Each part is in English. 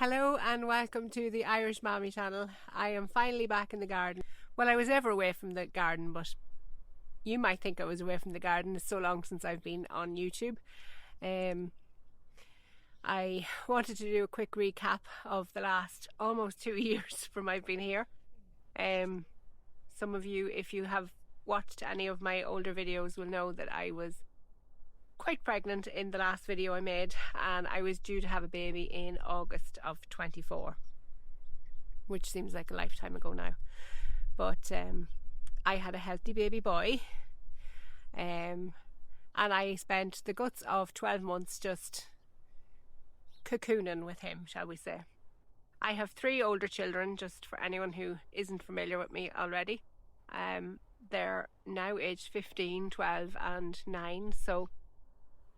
Hello and welcome to the Irish Mommy channel. I am finally back in the garden. Well, I was ever away from the garden, but you might think I was away from the garden. It's so long since I've been on YouTube. I wanted to do a quick recap of the last almost 2 years from I've been here. Some of you, if you have watched any of my older videos, will know that I was quite pregnant in the last video I made, and I was due to have a baby in August of 24, which seems like a lifetime ago now. But I had a healthy baby boy, and I spent the guts of 12 months just cocooning with him, shall we say. I have 3 older children, just for anyone who isn't familiar with me already. They're now aged 15, 12 and 9, so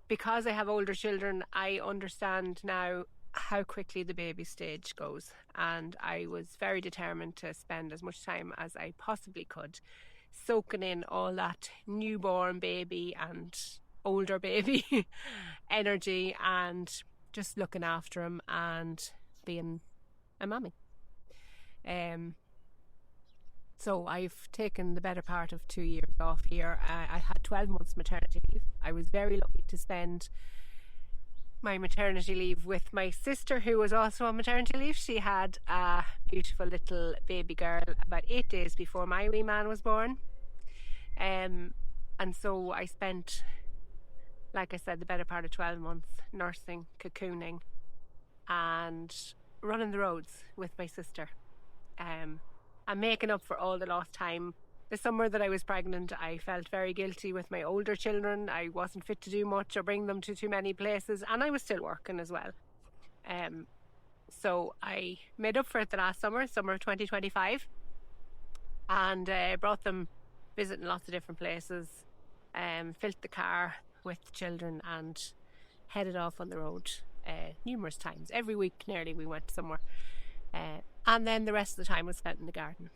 because I have older children, I understand now how quickly the baby stage goes, and I was very determined to spend as much time as I possibly could soaking in all that newborn baby and older baby energy and just looking after him and being a mummy. So I've taken the better part of 2 years off here. I had 12 months maternity leave. I was very lucky to spend my maternity leave with my sister, who was also on maternity leave. She had a beautiful little baby girl about 8 days before my wee man was born. And so I spent, like I said, the better part of 12 months nursing, cocooning and running the roads with my sister. I'm making up for all the lost time. The summer that I was pregnant, I felt very guilty with my older children. I wasn't fit to do much or bring them to too many places, and I was still working as well. So I made up for it the last summer of 2025, and brought them visiting lots of different places, filled the car with the children and headed off on the road numerous times. Every week nearly we went somewhere. And then the rest of the time was spent in the garden.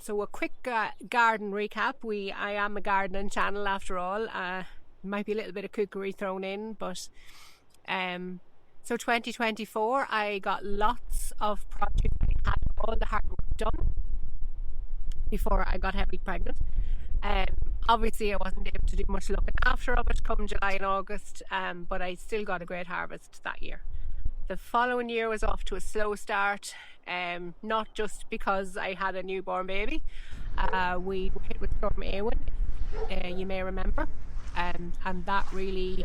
So a quick garden recap. I am a gardening channel after all. Might be a little bit of cookery thrown in, but so 2024 I got lots of produce. I had all the hard work done before I got heavily pregnant. Obviously I wasn't able to do much looking after it come July and August, but I still got a great harvest that year. The following year was off to a slow start, not just because I had a newborn baby. We were hit with Storm Eowyn, you may remember, and that really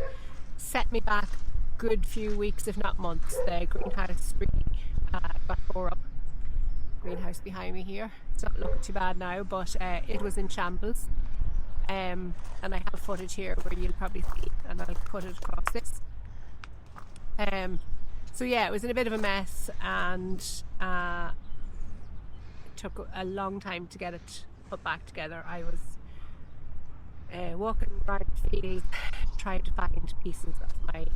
set me back a good few weeks, if not months. The greenhouse really got tore up. Greenhouse behind me here. It's not looking too bad now, but it was in shambles. And I have footage here where you'll probably see, and I'll put it across this. So yeah, it was in a bit of a mess, and it took a long time to get it put back together. I was walking around the field trying to find pieces of my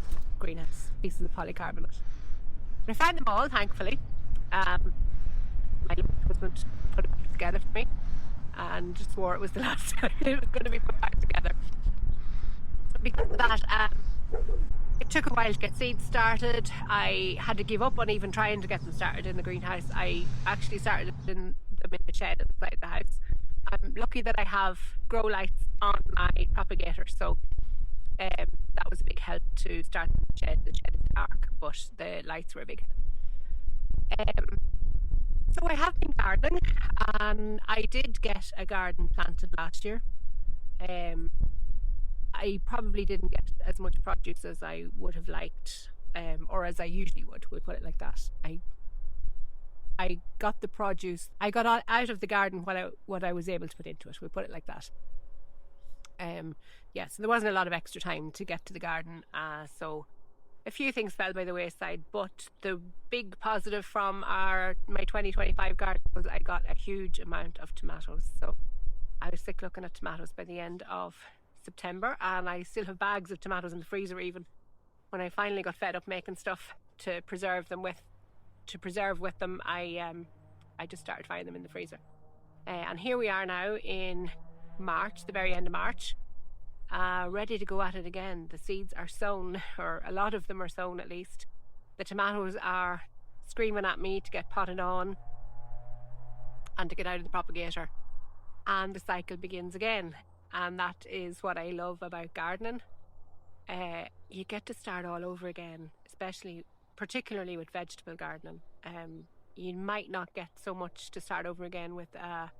greenhouse, pieces of polycarbonate. But I found them all, thankfully. My husband put it back together for me and swore it was the last time it was going to be put back together. So because of that, it took a while to get seeds started. I had to give up on even trying to get them started in the greenhouse. I actually started them in the shed inside the house. I'm lucky that I have grow lights on my propagator, so that was a big help to start in the shed. The shed is dark, but the lights were a big help. So I have been gardening, and I did get a garden planted last year. I probably didn't get as much produce as I would have liked, or as I usually would, we'll put it like that. I got the produce, I got out of the garden what I was able to put into it, we'll put it like that. Yeah, so there wasn't a lot of extra time to get to the garden, so a few things fell by the wayside, but the big positive from my 2025 garden was I got a huge amount of tomatoes. So I was sick looking at tomatoes by the end of September, and I still have bags of tomatoes in the freezer. Even when I finally got fed up making stuff to preserve with them, I just started finding them in the freezer. And here we are now in March, the very end of March, ready to go at it again. The seeds are sown, or a lot of them are sown at least. the tomatoes are screaming at me to get potted on and to get out of the propagator, and the cycle begins again. And that is what I love about gardening. You get to start all over again, particularly with vegetable gardening. You might not get so much to start over again with a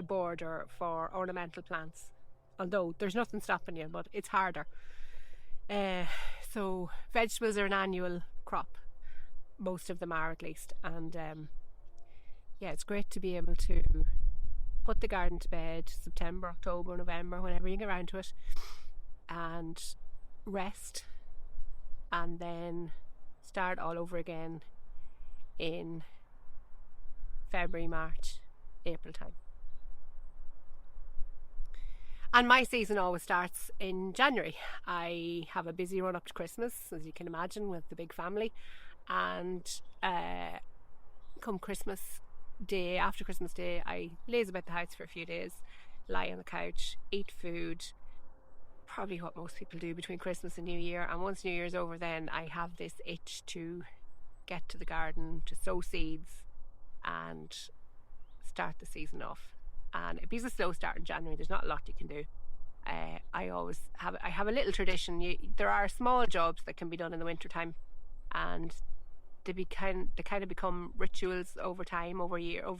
border for ornamental plants, although there's nothing stopping you, but it's harder. So vegetables are an annual crop, most of them are at least, and yeah, it's great to be able to put the garden to bed September, October, November, whenever you get around to it, and rest, and then start all over again in February, March, April time. And my season always starts in January. I have a busy run up to Christmas, as you can imagine, with the big family, and come Christmas Day, after Christmas Day, I laze about the house for a few days, lie on the couch, eat food, probably what most people do between Christmas and New Year. And once New Year's over, then I have this itch to get to the garden, to sow seeds and start the season off. And it be a slow start in January. There's not a lot you can do. I have a little tradition. There are small jobs that can be done in the winter time, and they kind of become rituals over time, over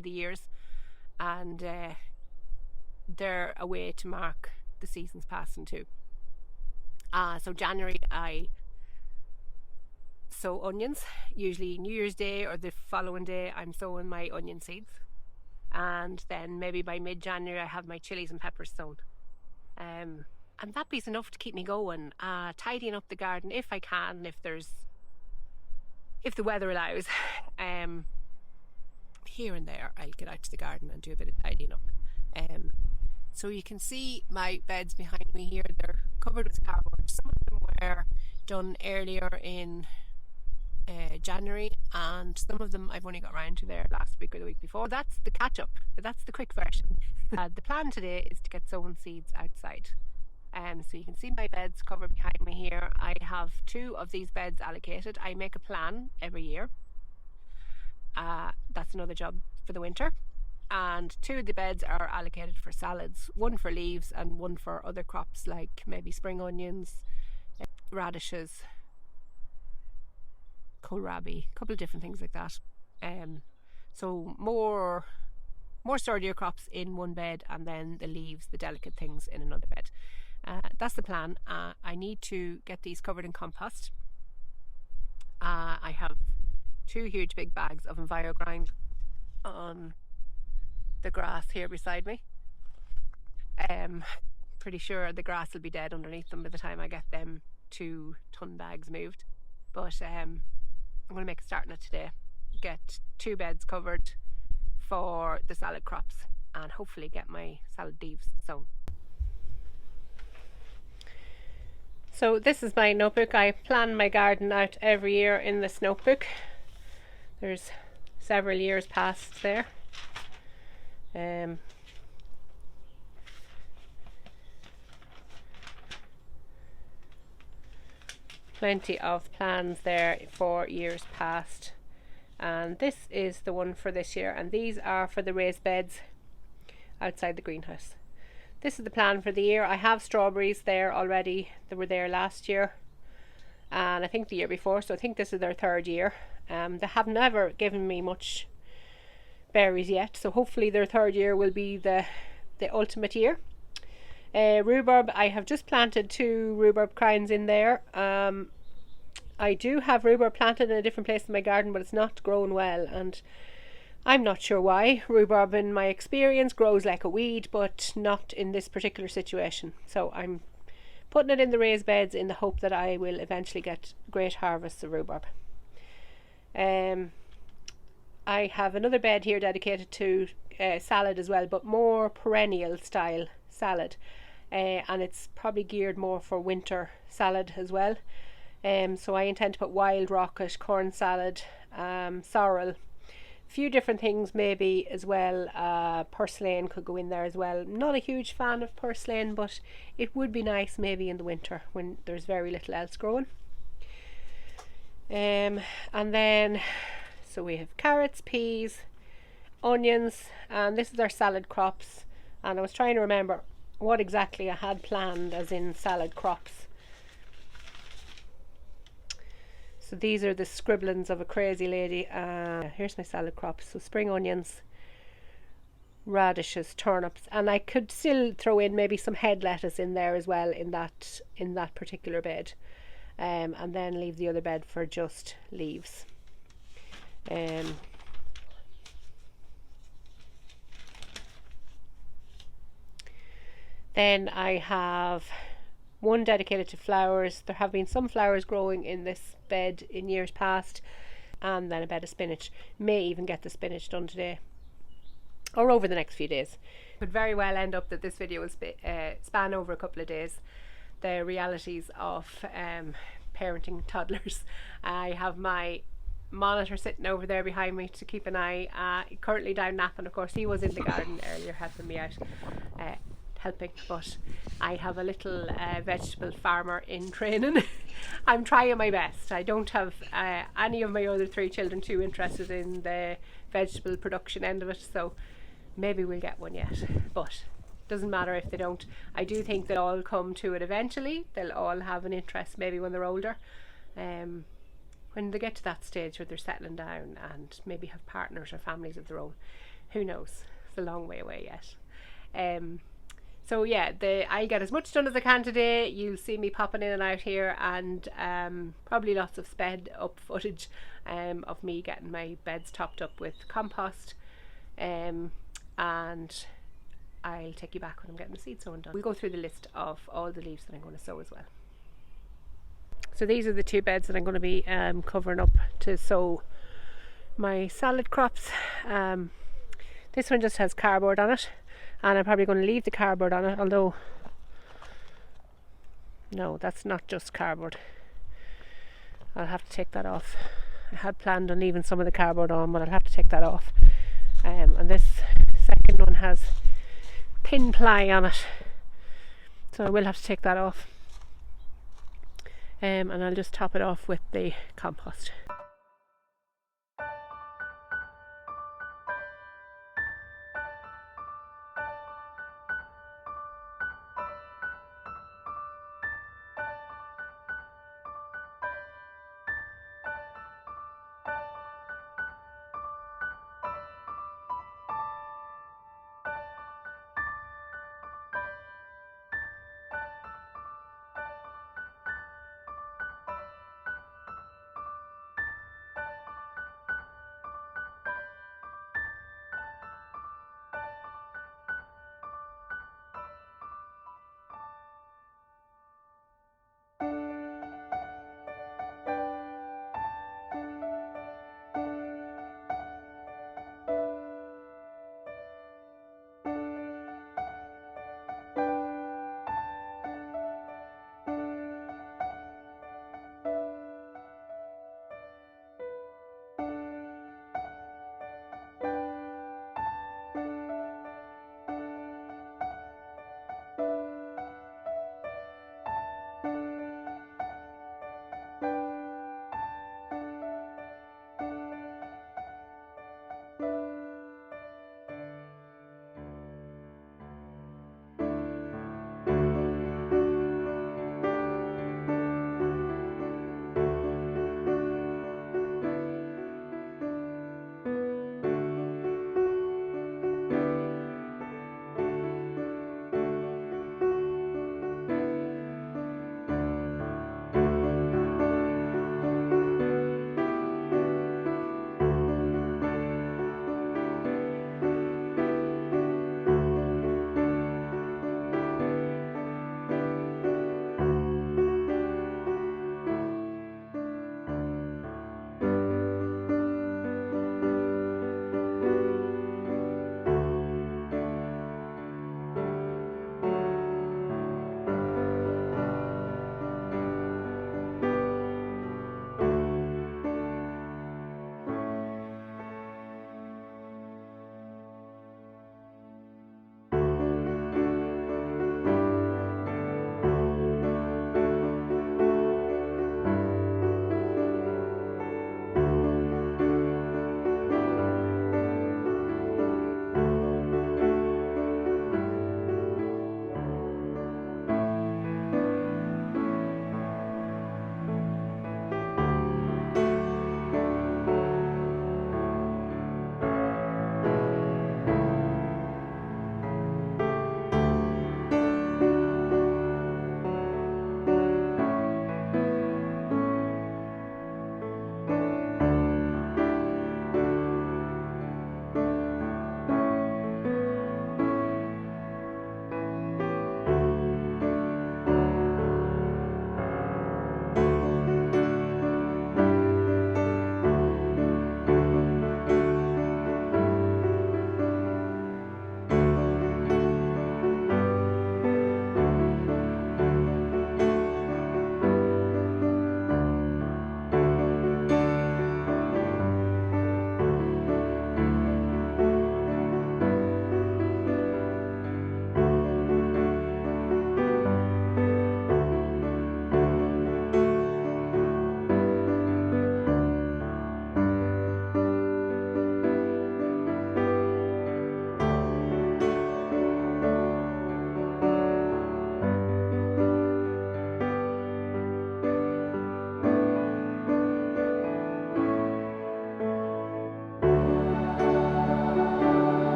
the years, and they're a way to mark the seasons passing too. So January I sow onions. Usually New Year's Day or the following day I'm sowing my onion seeds, and then maybe by mid-January I have my chilies and peppers sown, and that be enough to keep me going, tidying up the garden if I can, if the weather allows. Here and there I'll get out to the garden and do a bit of tidying up. So you can see my beds behind me here, they're covered with cardboard. Some of them were done earlier in January, and some of them I've only got around to there last week or the week before. That's the catch-up, that's the quick version. The plan today is to get sown seeds outside. So you can see my beds covered behind me here. I have 2 of these beds allocated. I make a plan every year. That's another job for the winter. And 2 of the beds are allocated for salads, 1 for leaves and 1 for other crops like maybe spring onions, radishes, kohlrabi, a couple of different things like that. So more sturdier crops in one bed, and then the leaves, the delicate things, in another bed. That's the plan. I need to get these covered in compost. I have 2 huge big bags of EnviroGrind on the grass here beside me. Pretty sure the grass will be dead underneath them by the time I get them 2 ton bags moved, but I'm going to make a start on it today. Get 2 beds covered for the salad crops and hopefully get my salad leaves sown. So this is my notebook. I plan my garden out every year in this notebook. There's several years past there. Plenty of plans there for years past, and this is the one for this year, and these are for the raised beds outside the greenhouse. This is the plan for the year. I have strawberries there already. They were there last year and I think the year before, so I think this is their 3rd year. They have never given me much berries yet, so hopefully their 3rd year will be the ultimate year. Rhubarb, I have just planted 2 rhubarb crowns in there. I do have rhubarb planted in a different place in my garden, but it's not growing well, and I'm not sure why. Rhubarb, in my experience, grows like a weed, but not in this particular situation. So I'm putting it in the raised beds in the hope that I will eventually get great harvests of rhubarb. I have another bed here dedicated to salad as well, but more perennial style salad, and it's probably geared more for winter salad as well. So I intend to put wild rocket, corn salad, sorrel, few different things maybe as well. Purslane could go in there as well. I'm not a huge fan of purslane, but it would be nice maybe in the winter when there's very little else growing. And then, so we have carrots, peas, onions, and this is our salad crops. And I was trying to remember what exactly I had planned as in salad crops. So these are the scribblings of a crazy lady. Here's my salad crops. So spring onions, radishes, turnips, and I could still throw in maybe some head lettuce in there as well in that particular bed, and then leave the other bed for just leaves. Then I have one dedicated to flowers. There have been some flowers growing in this bed in years past, and then a bed of spinach. May even get the spinach done today or over the next few days. Could very well end up that this video will span over a couple of days. The realities of parenting toddlers. I have my monitor sitting over there behind me to keep an eye. Currently down napping, of course. He was in the garden earlier helping me out. But I have a little vegetable farmer in training. I'm trying my best. I don't have any of my other 3 children too interested in the vegetable production end of it, so maybe we'll get one yet, but doesn't matter if they don't. I do think they'll all come to it eventually. They'll all have an interest maybe when they're older, when they get to that stage where they're settling down and maybe have partners or families of their own. Who knows? It's a long way away yet. So yeah, I get as much done as I can today. You'll see me popping in and out here, and probably lots of sped up footage of me getting my beds topped up with compost, and I'll take you back when I'm getting the seed sowing done. We'll go through the list of all the leaves that I'm going to sow as well. So these are the 2 beds that I'm going to be covering up to sow my salad crops. This one just has cardboard on it, and I'm probably going to leave the cardboard on it, although no, that's not just cardboard. I'll have to take that off. I had planned on leaving some of the cardboard on, but I'll have to take that off. And this second one has pin ply on it, so I will have to take that off. And I'll just top it off with the compost.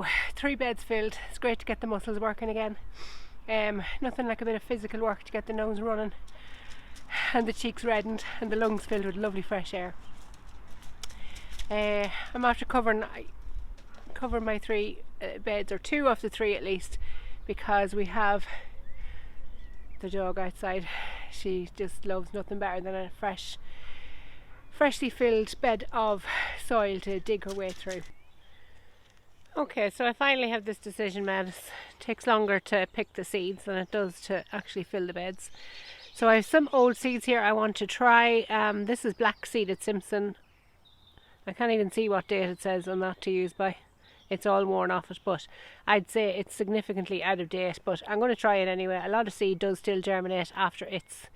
now, 3 beds filled. It's great to get the muscles working again. Nothing like a bit of physical work to get the nose running and the cheeks reddened and the lungs filled with lovely fresh air. I'm after covering my 3 beds, or 2 of the 3 at least, because we have the dog outside. She just loves nothing better than a freshly filled bed of soil to dig her way through. Okay, so I finally have this decision made. It takes longer to pick the seeds than it does to actually fill the beds. So I have some old seeds here I want to try. This is black seeded Simpson. I can't even see what date it says on that to use by. It's all worn off it, but I'd say it's significantly out of date, but I'm going to try it anyway. A lot of seed does still germinate after it's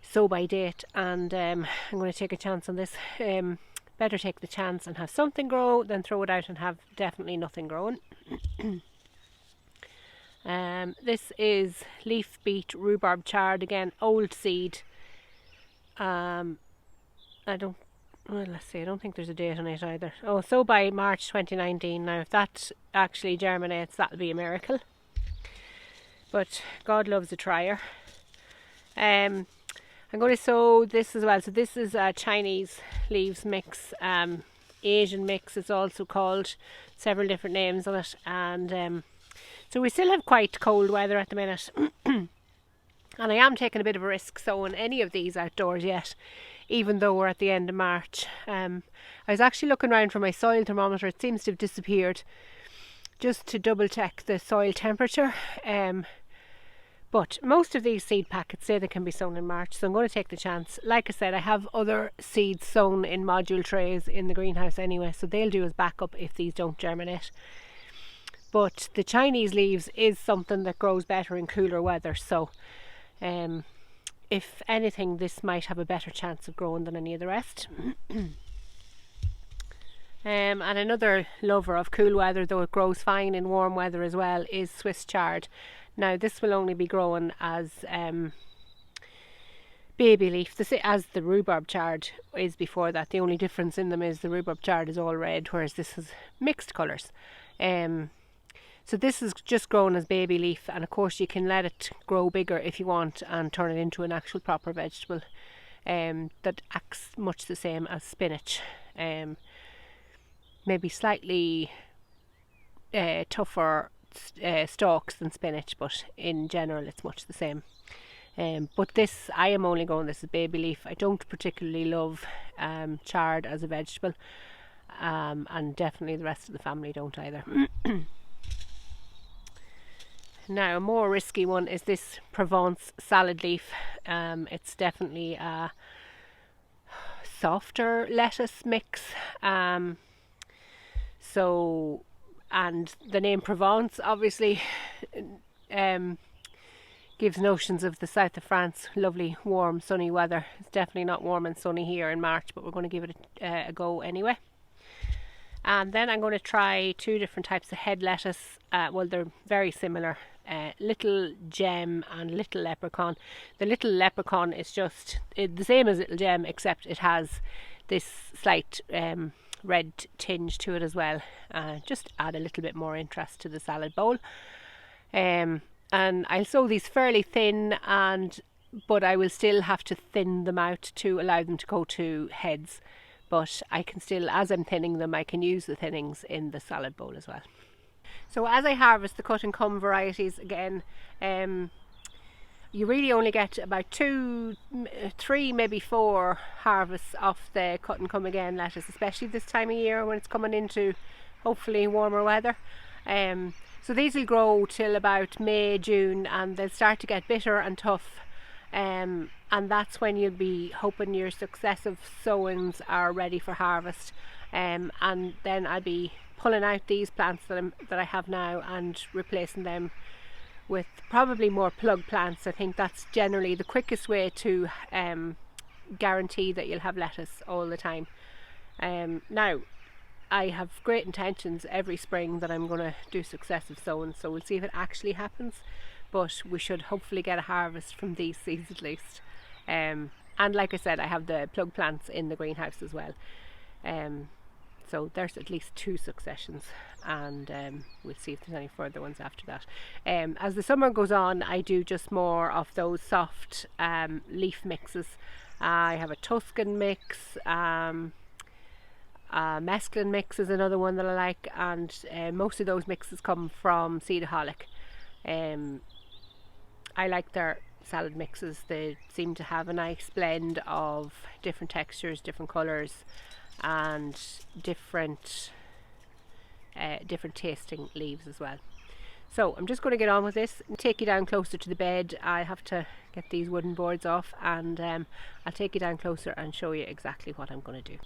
sow by date, and I'm going to take a chance on this. Better take the chance and have something grow than throw it out and have definitely nothing growing. This is leaf beet rhubarb chard, again old seed. I don't think there's a date on it either. Oh, so by March 2019. Now if that actually germinates, that'll be a miracle, but God loves a trier. I'm going to sow this as well. So this is a Chinese leaves mix, Asian mix it's also called, several different names on it, and so we still have quite cold weather at the minute. And I am taking a bit of a risk sowing any of these outdoors yet, even though we're at the end of March. I was actually looking around for my soil thermometer. It seems to have disappeared, just to double check the soil temperature. But most of these seed packets say they can be sown in March, so I'm going to take the chance. Like I said, I have other seeds sown in module trays in the greenhouse anyway, so they'll do as backup if these don't germinate. But the Chinese leaves is something that grows better in cooler weather, so if anything, this might have a better chance of growing than any of the rest. And another lover of cool weather, though it grows fine in warm weather as well, is Swiss chard. Now this will only be growing as baby leaf, as the rhubarb chard is before that. The only difference in them is the rhubarb chard is all red, whereas this has mixed colours. So this is just grown as baby leaf, and of course you can let it grow bigger if you want and turn it into an actual proper vegetable that acts much the same as spinach. Maybe slightly tougher stalks than spinach, but in general it's much the same. But this, I am only growing this as baby leaf. I don't particularly love chard as a vegetable, and definitely the rest of the family don't either. Now a more risky one is this Provence salad leaf. It's definitely a softer lettuce mix, so, and the name Provence obviously gives notions of the south of France. Lovely warm sunny weather. It's definitely not warm and sunny here in March, but we're going to give it a go anyway. And then I'm going to try 2 different types of head lettuce. Well, they're very similar. Little Gem and Little Leprechaun. The Little Leprechaun is just the same as Little Gem, except it has this slight red tinge to it as well. Just add a little bit more interest to the salad bowl. And I'll sow these fairly thin, but I will still have to thin them out to allow them to go to heads. But I can still, as I'm thinning them, I can use the thinnings in the salad bowl as well. So as I harvest the cut and come varieties again, you really only get about 2, 3, maybe 4 harvests off the cut and come again lettuce, especially this time of year when it's coming into hopefully warmer weather. So these will grow till about May, June, and they'll start to get bitter and tough. And that's when you'll be hoping your successive sowings are ready for harvest. And then I'll be pulling out these plants that I have now and replacing them with probably more plug plants. I think that's generally the quickest way to guarantee that you'll have lettuce all the time. Now I have great intentions every spring that I'm going to do successive sowing, so we'll see if it actually happens, but we should hopefully get a harvest from these seeds at least. And like I said, I have the plug plants in the greenhouse as well. So there's at least 2 successions, and we'll see if there's any further ones after that. As the summer goes on, I do just more of those soft leaf mixes. I have a Tuscan mix, mesclun mix is another one that I like, and most of those mixes come from Seedaholic. I like their salad mixes. They seem to have a nice blend of different textures, different colours, and different tasting leaves as well. So I'm just going to get on with this and take you down closer to the bed. I have to get these wooden boards off, and I'll take you down closer and show you exactly what I'm going to do.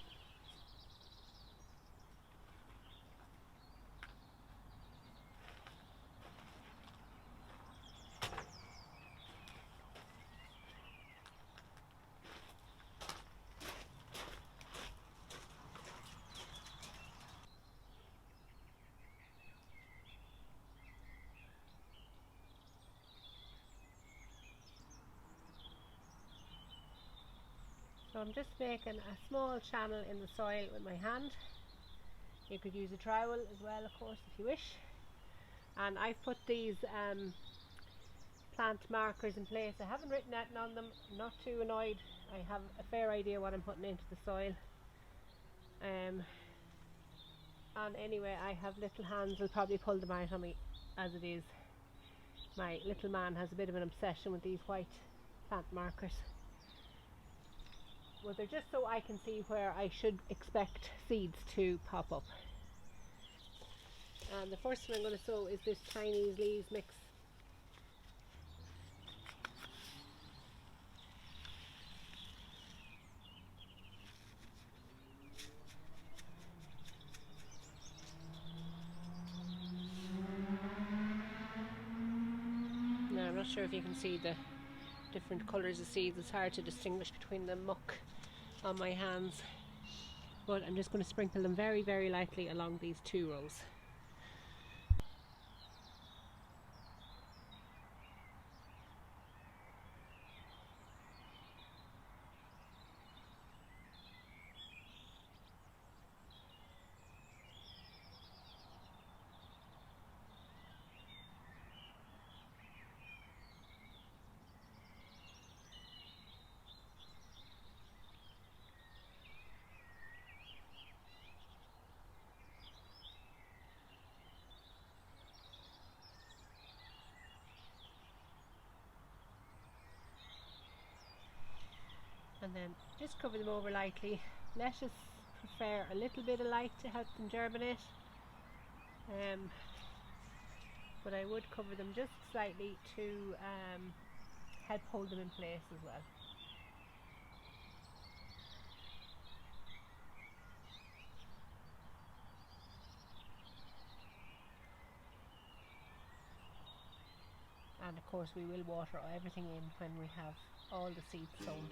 So I'm just making a small channel in the soil with my hand. You could use a trowel as well, of course, if you wish. And I've put these plant markers in place. I haven't written anything on them. I'm not too annoyed. I have a fair idea what I'm putting into the soil. And anyway, I have little hands. I'll probably pull them out on me as it is. My little man has a bit of an obsession with these white plant markers. Well, they're just so I can see where I should expect seeds to pop up. And the first one I'm going to sow is this Chinese leaves mix. Now I'm not sure if you can see the different colours of seeds. It's hard to distinguish between the muck on my hands, but I'm just going to sprinkle them very, very lightly along these 2 rows. And then just cover them over lightly. Lettuce prefer a little bit of light to help them germinate, but I would cover them just slightly to help hold them in place as well. And of course we will water everything in when we have all the seeds sown.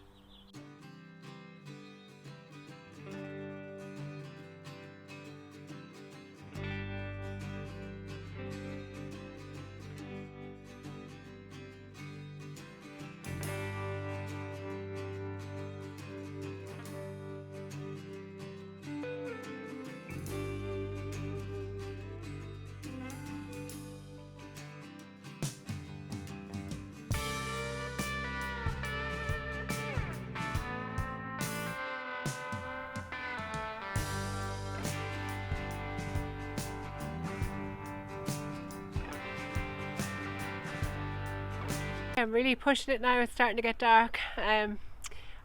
I'm really pushing it now. It's starting to get dark. I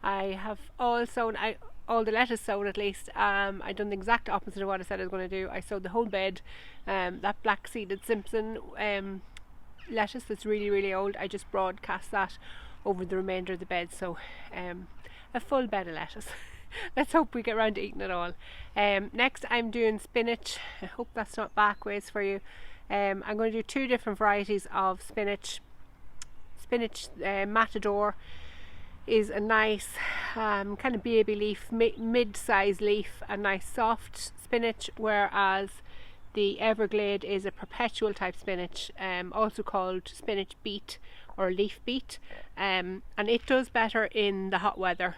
have all the lettuce sown at least. I done the exact opposite of what I said I was going to do. I sowed the whole bed. That black seeded Simpson lettuce that's really, really old, I just broadcast that over the remainder of the bed. So a full bed of lettuce. Let's hope we get around to eating it all. Next I'm doing spinach. I hope that's not backwards for you. I'm going to do 2 different varieties of spinach. Spinach Matador is a nice kind of baby leaf, mid-size leaf, a nice soft spinach, whereas the Everglade is a perpetual type spinach, also called spinach beet or leaf beet, and it does better in the hot weather.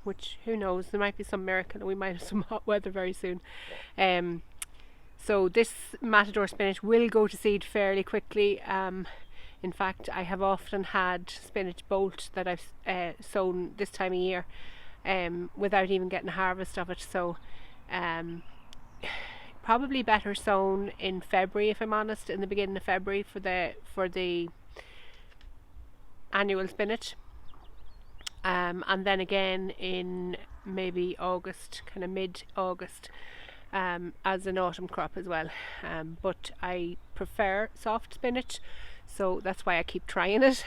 which who knows, there might be some miracle and we might have some hot weather very soon. So this matador spinach will go to seed fairly quickly. In fact, I have often had spinach bolt that I've sown this time of year without even getting a harvest of it. So probably better sown in February, if I'm honest, in the beginning of February for the annual spinach. And then again in maybe August, kind of mid-August, as an autumn crop as well. But I prefer soft spinach, so that's why I keep trying it.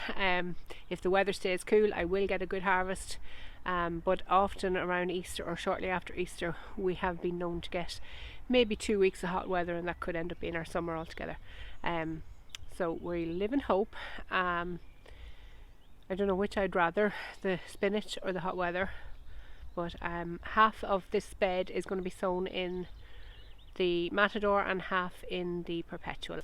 If the weather stays cool, I will get a good harvest, but often around Easter or shortly after Easter we have been known to get maybe 2 weeks of hot weather, and that could end up being our summer altogether. So we live in hope. I don't know which I'd rather, the spinach or the hot weather, but half of this bed is going to be sown in the matador and half in the perpetual.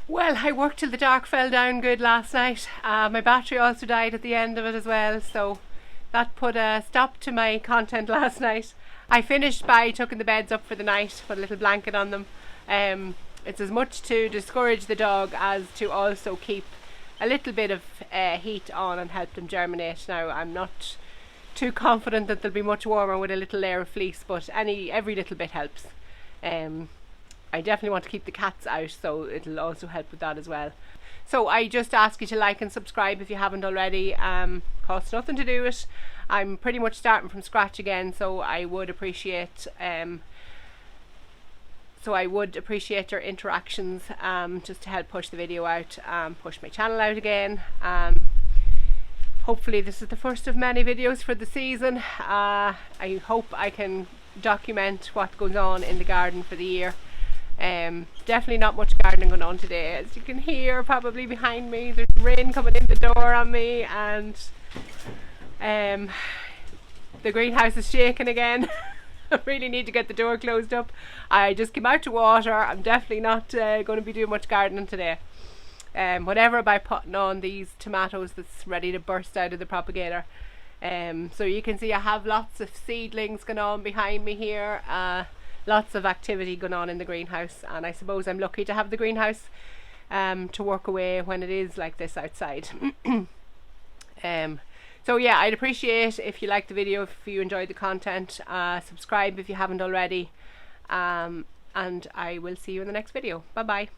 Well, I worked till the dark fell down good last night. My battery also died at the end of it as well, so that put a stop to my content last night. I finished by tucking the beds up for the night, put a little blanket on them. It's as much to discourage the dog as to also keep a little bit of heat on and help them germinate. Now, I'm not too confident that they'll be much warmer with a little layer of fleece, but every little bit helps. I definitely want to keep the cats out, so it'll also help with that as well. So I just ask you to like and subscribe if you haven't already. Costs nothing to do it. I'm pretty much starting from scratch again, so I would appreciate your interactions, just to help push the video out, push my channel out again. Hopefully this is the first of many videos for the season. I hope I can document what goes on in the garden for the year. Definitely not much gardening going on today, as you can hear probably behind me. There's rain coming in the door on me, and the greenhouse is shaking again. I really need to get the door closed up. I just came out to water. I'm definitely not going to be doing much gardening today. Whatever about putting on these tomatoes that's ready to burst out of the propagator. So you can see I have lots of seedlings going on behind me here. Lots of activity going on in the greenhouse, and I suppose I'm lucky to have the greenhouse to work away when it is like this outside. So yeah, I'd appreciate if you liked the video, if you enjoyed the content, subscribe if you haven't already, and I will see you in the next video. Bye bye.